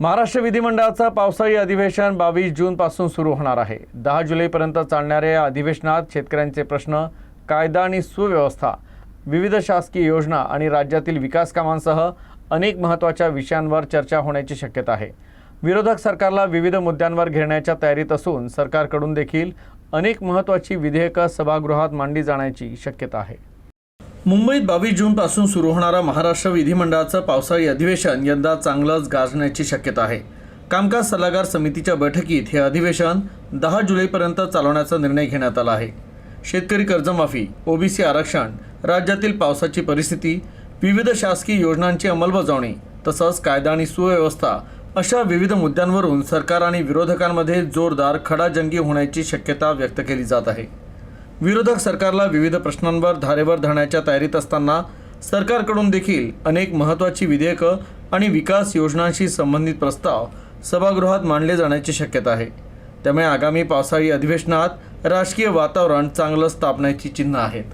महाराष्ट्र विधिमंडळाचं पावसाळी अधिवेशन 22 जूनपासून सुरू होणार आहे। 10 जुलैपर्यंत चालणाऱ्या या अधिवेशनात शेतकऱ्यांचे प्रश्न, कायदा आणि सुव्यवस्था, विविध शासकीय योजना आणि राज्यातील विकास कामांसह अनेक महत्त्वाच्या विषयांवर चर्चा होण्याची शक्यता आहे। विरोधक सरकारला विविध मुद्द्यांवर घेरण्याच्या तयारीत असून सरकारकडून देखील अनेक महत्त्वाची विधेयकं सभागृहात मांडली जाण्याची शक्यता आहे। मुंबईत 22 जूनपासून सुरू होणारा महाराष्ट्र विधिमंडळाचं पावसाळी अधिवेशन यंदा चांगलंच गाजण्याची शक्यता आहे। कामकाज सल्लागार समितीच्या बैठकीत हे अधिवेशन 10 जुलैपर्यंत चालवण्याचा निर्णय घेण्यात आला आहे। शेतकरी कर्जमाफी, ओबीसी आरक्षण, राज्यातील पावसाची परिस्थिती, विविध शासकीय योजनांची अंमलबजावणी तसंच कायदा आणि सुव्यवस्था अशा विविध मुद्द्यांवरून सरकार आणि विरोधकांमध्ये जोरदार खडाजंगी होण्याची शक्यता व्यक्त केली जात आहे। विरोधक सरकारला विविध प्रश्नांवर धारेवर धरण्याच्या तयारीत असताना सरकारकडून देखील अनेक महत्त्वाची विधेयकं आणि विकास योजनांशी संबंधित प्रस्ताव सभागृहात मांडले जाण्याची शक्यता आहे। त्यामुळे आगामी पावसाळी अधिवेशनात राजकीय वातावरण चांगलं तापण्याची चिन्ह आहेत।